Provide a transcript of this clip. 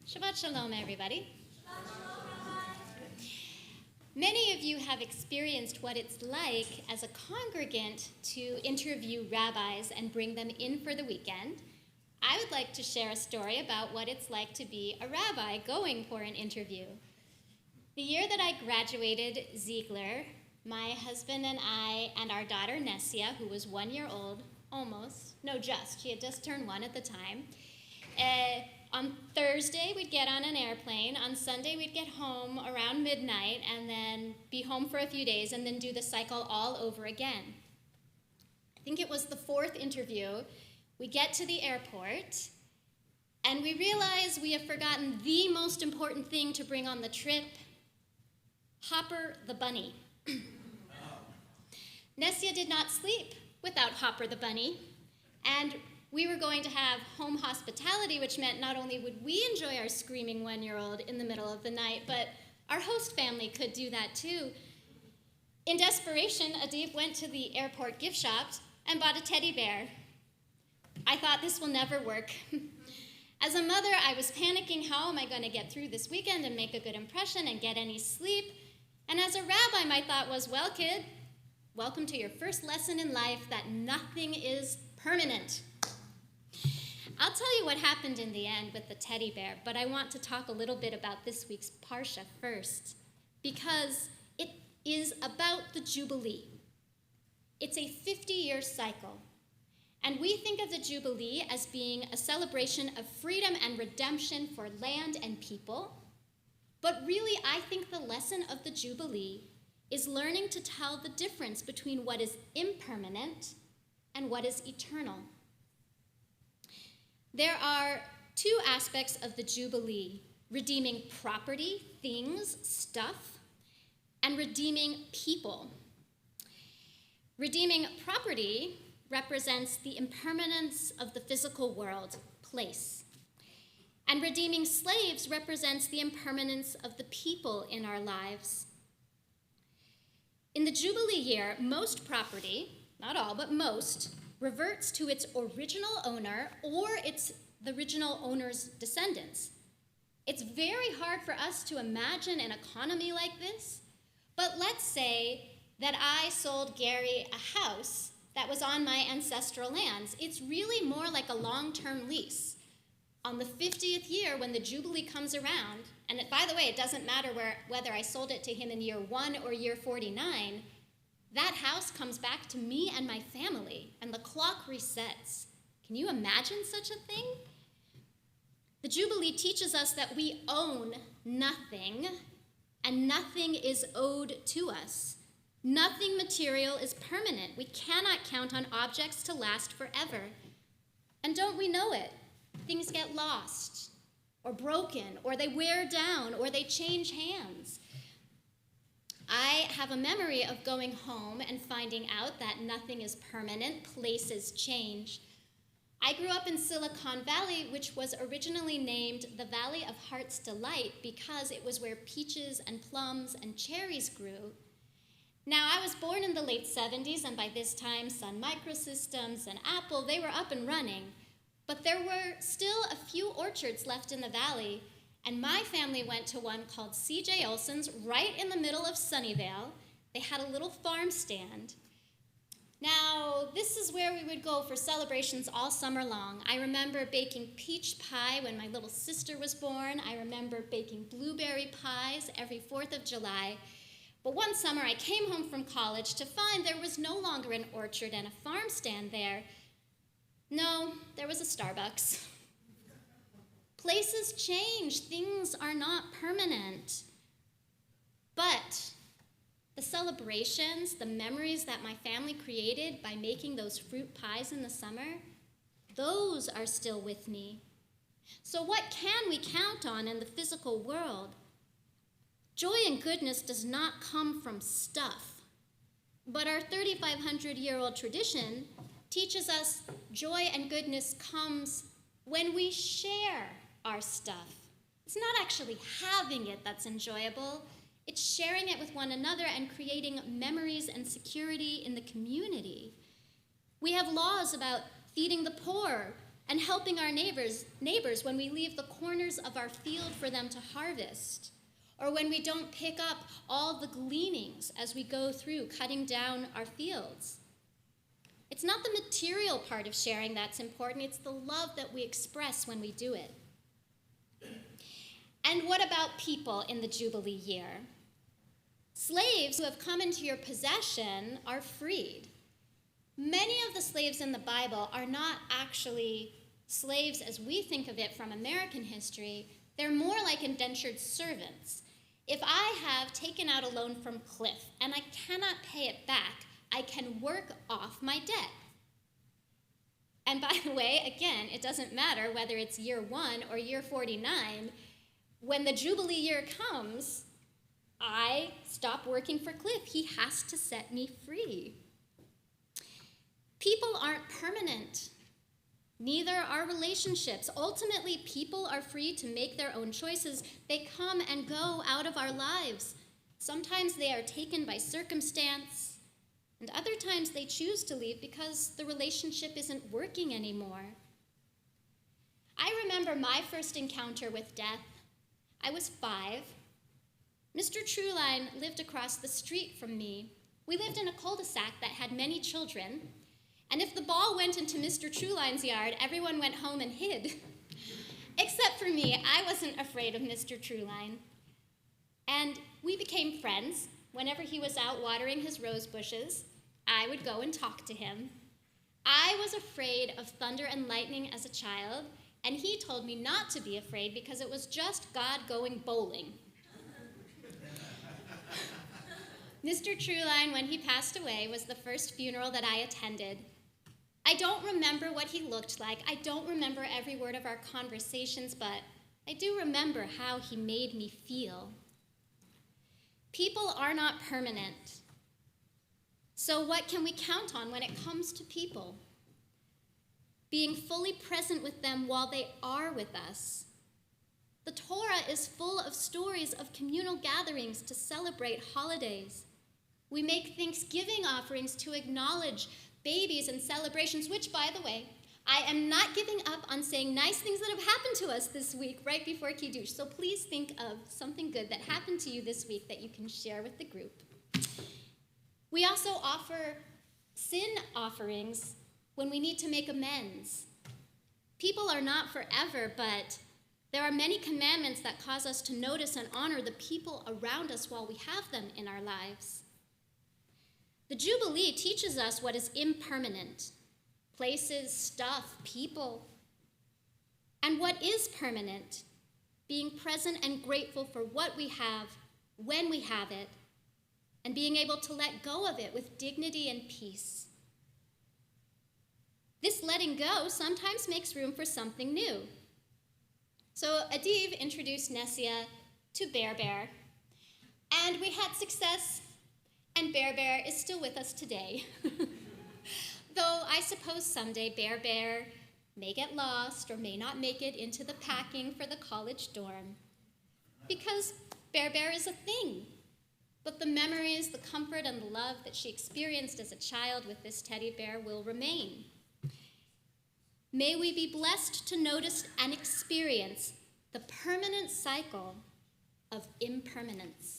Shabbat Shalom, everybody. Many of you have experienced what it's like as a congregant to interview rabbis and bring them in for the weekend. I would like to share a story about what it's like to be a rabbi going for an interview. The year that I graduated Ziegler, my husband and I and our daughter Nessia, who was 1 year old, she had just turned 1 at the time. On Thursday, we'd get on an airplane. On Sunday, we'd get home around midnight and then be home for a few days and then do the cycle all over again. I think it was the 4th interview. We get to the airport and we realize we have forgotten the most important thing to bring on the trip, Hopper the bunny. Nessia did not sleep without Hopper the bunny, and we were going to have home hospitality, which meant not only would we enjoy our screaming 1-year-old in the middle of the night, but our host family could do that too. In desperation, Adib went to the airport gift shop and bought a teddy bear. I thought this will never work. As a mother, I was panicking, how am I going to get through this weekend and make a good impression and get any sleep? And as a rabbi, my thought was, well, kid, welcome to your first lesson in life that nothing is permanent. I'll tell you what happened in the end with the teddy bear, but I want to talk a little bit about this week's Parsha first, because it is about the Jubilee. It's a 50-year cycle, and we think of the Jubilee as being a celebration of freedom and redemption for land and people, but really I think the lesson of the Jubilee is learning to tell the difference between what is impermanent and what is eternal. There are 2 aspects of the Jubilee: redeeming property, things, stuff, and redeeming people. Redeeming property represents the impermanence of the physical world, place. And redeeming slaves represents the impermanence of the people in our lives. In the Jubilee year, most property, not all, but most, reverts to its original owner or the original owner's descendants. It's very hard for us to imagine an economy like this, but let's say that I sold Gary a house that was on my ancestral lands. It's really more like a long-term lease. On the 50th year, when the Jubilee comes around, and by the way, it doesn't matter whether I sold it to him in year 1 or year 49, that house comes back to me and my family, and the clock resets. Can you imagine such a thing? The Jubilee teaches us that we own nothing, and nothing is owed to us. Nothing material is permanent. We cannot count on objects to last forever. And don't we know it? Things get lost, or broken, or they wear down, or they change hands. I have a memory of going home and finding out that nothing is permanent, places change. I grew up in Silicon Valley, which was originally named the Valley of Heart's Delight because it was where peaches and plums and cherries grew. Now, I was born in the late 70s, and by this time, Sun Microsystems and Apple, they were up and running. But there were still a few orchards left in the valley, and my family went to one called C.J. Olson's right in the middle of Sunnyvale. They had a little farm stand. Now, this is where we would go for celebrations all summer long. I remember baking peach pie when my little sister was born. I remember baking blueberry pies every 4th of July. But one summer I came home from college to find there was no longer an orchard and a farm stand there. No, there was a Starbucks. Places change, things are not permanent. But the celebrations, the memories that my family created by making those fruit pies in the summer, those are still with me. So what can we count on in the physical world? Joy and goodness does not come from stuff, but our 3,500-year-old tradition teaches us joy and goodness comes when we share our stuff. It's not actually having it that's enjoyable. It's sharing it with one another and creating memories and security in the community. We have laws about feeding the poor, and helping our neighbors when we leave the corners of our field for them to harvest, or when we don't pick up all the gleanings as we go through cutting down our fields. It's not the material part of sharing that's important, it's the love that we express when we do it. And what about people in the Jubilee year? Slaves who have come into your possession are freed. Many of the slaves in the Bible are not actually slaves as we think of it from American history. They're more like indentured servants. If I have taken out a loan from Cliff and I cannot pay it back, I can work off my debt. And by the way, again, it doesn't matter whether it's year 1 or year 49. When the Jubilee year comes, I stop working for Cliff. He has to set me free. People aren't permanent. Neither are relationships. Ultimately, people are free to make their own choices. They come and go out of our lives. Sometimes they are taken by circumstance, and other times they choose to leave because the relationship isn't working anymore. I remember my first encounter with death. I was 5. Mr. Trueline lived across the street from me. We lived in a cul-de-sac that had many children, and if the ball went into Mr. Trueline's yard, everyone went home and hid. Except for me, I wasn't afraid of Mr. Trueline. And we became friends. Whenever he was out watering his rose bushes, I would go and talk to him. I was afraid of thunder and lightning as a child, and he told me not to be afraid because it was just God going bowling. Mr. Trueline, when he passed away, was the first funeral that I attended. I don't remember what he looked like. I don't remember every word of our conversations, but I do remember how he made me feel. People are not permanent. So what can we count on when it comes to people? Being fully present with them while they are with us. The Torah is full of stories of communal gatherings to celebrate holidays. We make Thanksgiving offerings to acknowledge babies and celebrations, which, by the way, I am not giving up on saying nice things that have happened to us this week right before Kiddush. So please think of something good that happened to you this week that you can share with the group. We also offer sin offerings when we need to make amends. People are not forever, but there are many commandments that cause us to notice and honor the people around us while we have them in our lives. The Jubilee teaches us what is impermanent: places, stuff, people. And what is permanent: being present and grateful for what we have when we have it, and being able to let go of it with dignity and peace. This letting go sometimes makes room for something new. So Adiv introduced Nessia to Bear Bear, and we had success, and Bear Bear is still with us today. Though I suppose someday Bear Bear may get lost or may not make it into the packing for the college dorm, because Bear Bear is a thing. But the memories, the comfort, and the love that she experienced as a child with this teddy bear will remain. May we be blessed to notice and experience the permanent cycle of impermanence.